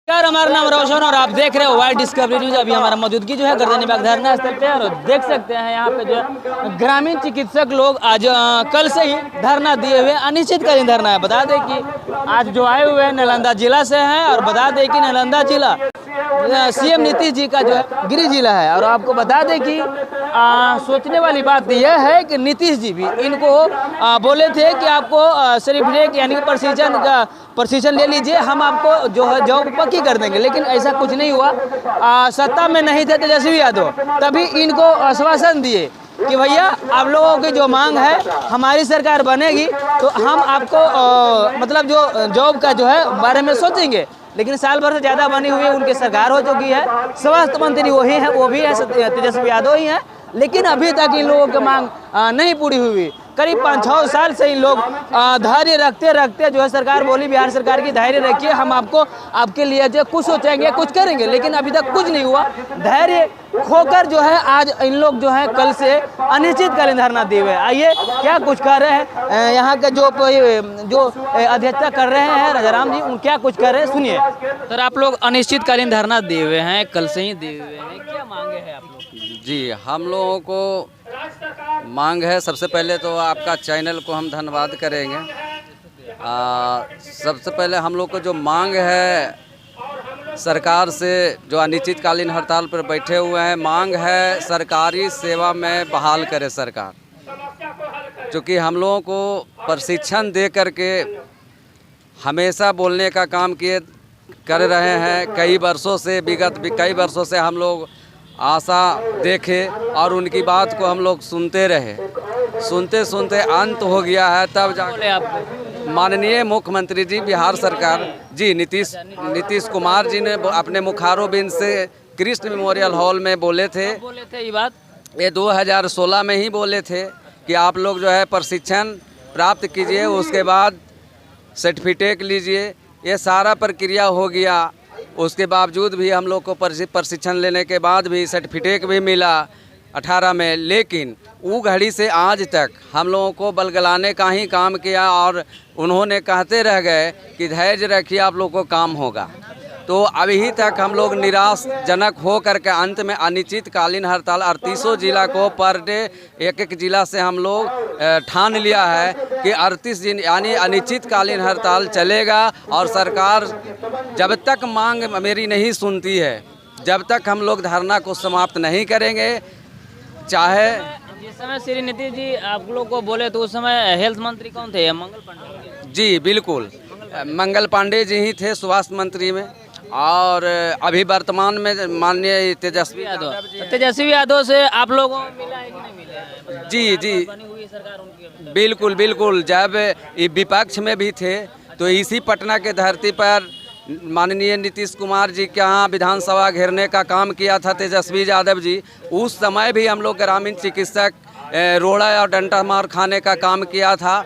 यार हमारा नाम रोशन और आप देख रहे हो वाइड डिस्कवरी न्यूज। अभी हमारा मौजूदगी जो है गर्दनी बाग धरना स्थल पे और देख सकते हैं यहाँ पे जो है ग्रामीण चिकित्सक लोग आज कल से ही धरना दिए हुए अनिश्चितकालीन धरना है। बता दें कि आज जो आए हुए हैं नालंदा जिला से हैं और बता दें कि नालंदा जिला सीएम नीतीश जी का जो है गृह जिला है। और आपको बता दें कि सोचने वाली बात यह है कि नीतीश जी भी इनको बोले थे कि आपको सर्टिफिकेट यानी कि प्रशिक्षण ले लीजिए, हम आपको जो है जॉब पक्की कर देंगे, लेकिन ऐसा कुछ नहीं हुआ। सत्ता में नहीं थे तेजस्वी यादव, तभी इनको आश्वासन दिए कि भैया आप लोगों की जो मांग है हमारी सरकार बनेगी तो हम आपको मतलब जो जॉब का जो है बारे में सोचेंगे। लेकिन साल भर से ज़्यादा बनी हुई उनकी सरकार हो चुकी है, स्वास्थ्य मंत्री वही है, वो भी है तेजस्वी यादव ही है, लेकिन अभी तक इन लोगों की मांग नहीं पूरी हुई। करीब 5-6 साल से इन लोग धैर्य रखते रखते जो है सरकार बोली बिहार सरकार की धैर्य रखिए, हम आपके लिए जो कुछ सोचेंगे कुछ करेंगे, लेकिन अभी तक कुछ नहीं हुआ। धैर्य खोकर जो है आज इन लोग जो है कल से अनिश्चितकालीन धरना दिए हुए। आइए क्या कुछ कर रहे हैं यहाँ के जो अध्यक्षता कर रहे हैं राजाराम जी, क्या कुछ कर रहे हैं सुनिए। सर आप लोग अनिश्चितकालीन धरना दिए हुए हैं, कल से ही दिए हुए हैं, क्या मांगे हैं आप लोग? जी हम लोगों को मांग है, सबसे पहले तो आपका चैनल को हम धन्यवाद करेंगे। सबसे पहले हम लोग को जो मांग है सरकार से, जो अनिश्चितकालीन हड़ताल पर बैठे हुए हैं, मांग है सरकारी सेवा में बहाल करे सरकार। क्योंकि हम लोगों को प्रशिक्षण दे करके हमेशा बोलने का काम कर रहे हैं कई वर्षों से, विगत कई वर्षों से हम लोग आशा देखे और उनकी बात को हम लोग सुनते रहे, सुनते सुनते अंत हो गया है। तब जाके माननीय मुख्यमंत्री जी बिहार सरकार जी नीतीश कुमार जी ने अपने मुखारों बिंद से कृष्ण मेमोरियल हॉल में बोले थे ये बात, ये 2016 में ही बोले थे कि आप लोग जो है प्रशिक्षण प्राप्त कीजिए, उसके बाद सर्टिफिकेट लीजिए। ये सारा प्रक्रिया हो गया, उसके बावजूद भी हम लोग को प्रशिक्षण लेने के बाद भी सर्टिफिकेट भी मिला 18 में, लेकिन वो घड़ी से आज तक हम लोगों को बलगलाने का ही काम किया और उन्होंने कहते रह गए कि धैर्य रखिए आप लोग को काम होगा। तो अभी तक हम लोग निराशजनक हो करके अंत में अनिश्चितकालीन हड़ताल 38 जिला को पर डे एक जिला से हम लोग ठान लिया है कि 38 दिन यानी अनिश्चितकालीन हड़ताल चलेगा। और सरकार जब तक मांग मेरी नहीं सुनती है, जब तक हम लोग धरना को समाप्त नहीं करेंगे। चाहे जिस समय श्री नीतीश जी आप लोग को बोले तो उस समय हेल्थ मंत्री कौन थे? मंगल पांडे जी, बिल्कुल मंगल पांडे जी ही थे स्वास्थ्य मंत्री में, और अभी वर्तमान में माननीय तेजस्वी यादव से आप लोगों को मिला है कि नहीं मिला है? जी बनी हुई सरकार उनकी बिल्कुल जब विपक्ष में भी थे तो इसी पटना के धरती पर माननीय नीतीश कुमार जी के यहाँ विधानसभा घेरने का काम किया था तेजस्वी यादव जी। उस समय भी हम लोग ग्रामीण चिकित्सक रोड़ा और डंडा मार खाने का काम किया था।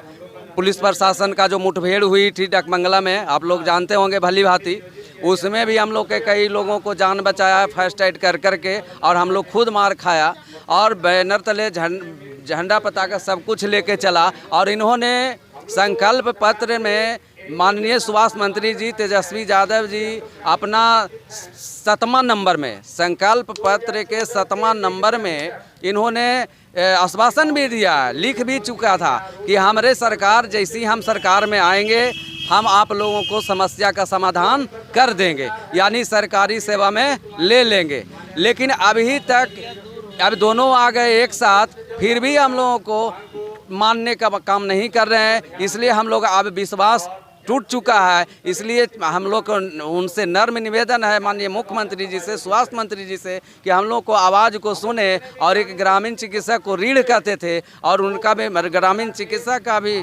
पुलिस प्रशासन का जो मुठभेड़ हुई थी डकमंगला में, आप लोग जानते होंगे भली भांति, उसमें भी हम लोग के कई लोगों को जान बचाया फर्स्ट एड कर करके, और हम लोग खुद मार खाया और बैनर तले झंडा पताका सब कुछ लेके चला। और इन्होंने संकल्प पत्र में माननीय स्वास्थ्य मंत्री जी तेजस्वी यादव जी अपना 7वां नंबर में, संकल्प पत्र के 7वां नंबर में इन्होंने आश्वासन भी दिया, लिख भी चुका था कि हमारे सरकार जैसी हम सरकार में आएंगे हम आप लोगों को समस्या का समाधान कर देंगे, यानी सरकारी सेवा में ले लेंगे। लेकिन अभी तक अब दोनों आ गए एक साथ, फिर भी हम लोगों को मानने का काम नहीं कर रहे हैं। इसलिए हम लोग अब विश्वास टूट चुका है। इसलिए हम लोग को उनसे नर्म निवेदन है माननीय मुख्यमंत्री जी से, स्वास्थ्य मंत्री जी से, कि हम लोग को आवाज़ को सुने। और एक ग्रामीण चिकित्सक को रीढ़ कहते थे, और उनका भी ग्रामीण चिकित्सक का भी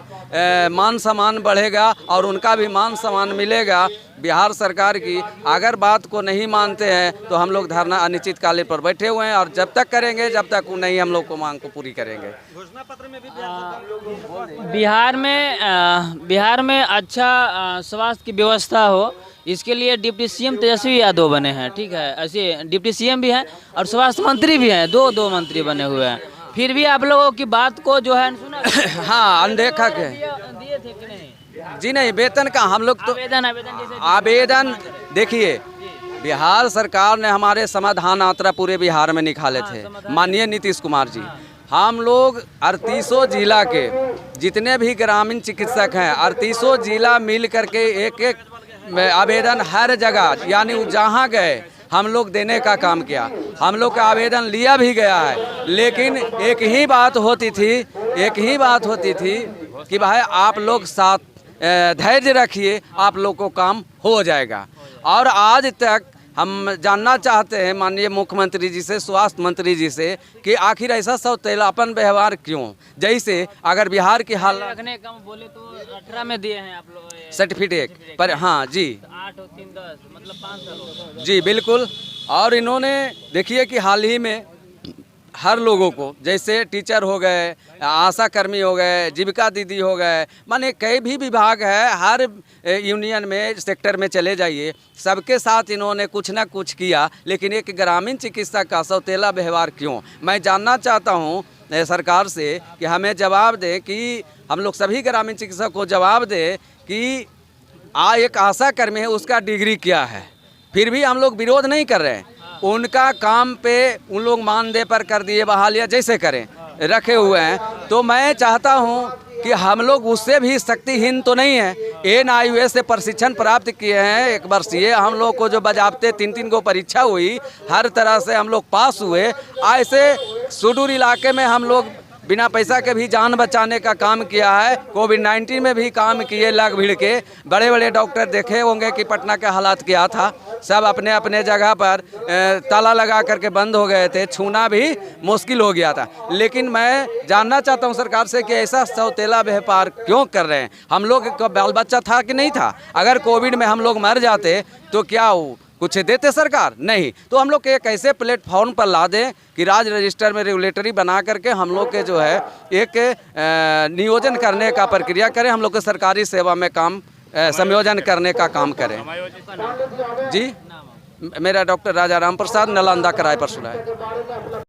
मान सम्मान बढ़ेगा और उनका भी मान सम्मान मिलेगा। बिहार सरकार की अगर बात को नहीं मानते हैं तो हम लोग धरना अनिश्चितकालीन पर बैठे हुए हैं, और जब तक करेंगे जब तक नहीं हम लोग को मांग को पूरी करेंगे। घोषणा पत्र में भी बिहार में अच्छा स्वास्थ्य की व्यवस्था हो, इसके लिए डिप्टी सीएम तेजस्वी यादव बने हैं। ठीक है, ऐसे डिप्टी सीएम भी हैं और स्वास्थ्य मंत्री भी हैं, दो मंत्री बने हुए हैं। फिर भी आप लोगों की बात को जो है सुना हाँ अनदेखा के दिए थे कि नहीं? जी नहीं, वेतन का हम लोग तो आवेदन देखिए बिहार सरकार ने हमारे समाधान यात्रा पूरे बिहार में निकाले थे, माननीय नीतीश कुमार जी। हम लोग 38 जिला के जितने भी ग्रामीण चिकित्सक हैं, 38 जिला मिल करके एक एक आवेदन हर जगह यानी जहाँ गए हम लोग देने का काम किया। हम लोग का आवेदन लिया भी गया है, लेकिन एक ही बात होती थी कि भाई आप लोग साथ धैर्य रखिए, आप लोग को काम हो जाएगा। और आज तक हम जानना चाहते हैं माननीय मुख्यमंत्री जी से, स्वास्थ्य मंत्री जी से, कि आखिर ऐसा सौतेलापन व्यवहार क्यों। जैसे अगर बिहार की हाल रखने का बोले तो 18 में दिए हैं आप लोग सर्टिफिकेट पर, हाँ जी 8 और 3 10 मतलब 5 साल जी बिल्कुल। और इन्होंने देखिए कि हाल ही में हर लोगों को, जैसे टीचर हो गए, आशा कर्मी हो गए, जीविका दीदी हो गए, माने कई भी विभाग है, हर यूनियन में सेक्टर में चले जाइए, सबके साथ इन्होंने कुछ ना कुछ किया। लेकिन एक ग्रामीण चिकित्सक का सौतेला व्यवहार क्यों, मैं जानना चाहता हूँ सरकार से कि हमें जवाब दे, कि हम लोग सभी ग्रामीण चिकित्सक को जवाब दे कि एक आशा कर्मी है, उसका डिग्री क्या है। फिर भी हम लोग विरोध नहीं कर रहे हैं, उनका काम पे उन लोग मानदेय पर कर दिए, बहालिया जैसे करें रखे हुए हैं। तो मैं चाहता हूं कि हम लोग उससे भी शक्तिहीन तो नहीं है। NIOS से प्रशिक्षण प्राप्त किए हैं 1 वर्षीय, हम लोग को जो बजाबते 3-3 को परीक्षा हुई, हर तरह से हम लोग पास हुए। ऐसे सुदूर इलाके में हम लोग बिना पैसा के भी जान बचाने का काम किया है। कोविड-19 में भी काम किए, लग भीड़ के बड़े बड़े डॉक्टर देखे होंगे कि पटना के हालात क्या था। सब अपने अपने जगह पर ताला लगा करके बंद हो गए थे, छूना भी मुश्किल हो गया था। लेकिन मैं जानना चाहता हूं सरकार से कि ऐसा सौतेला व्यापार क्यों कर रहे हैं। हम लोग का बाल बच्चा था कि नहीं था? अगर कोविड में हम लोग मर जाते तो क्या हो, कुछ देते सरकार? नहीं। तो हम लोग एक ऐसे प्लेटफॉर्म पर ला दें कि राज्य रजिस्टर में रेगुलेटरी बना करके हम लोग के जो है एक नियोजन करने का प्रक्रिया करें, हम लोग के सरकारी सेवा में काम संयोजन करने का काम करें। जी, मेरा डॉक्टर राजा राम प्रसाद, नालंदा किराए पर सुना है।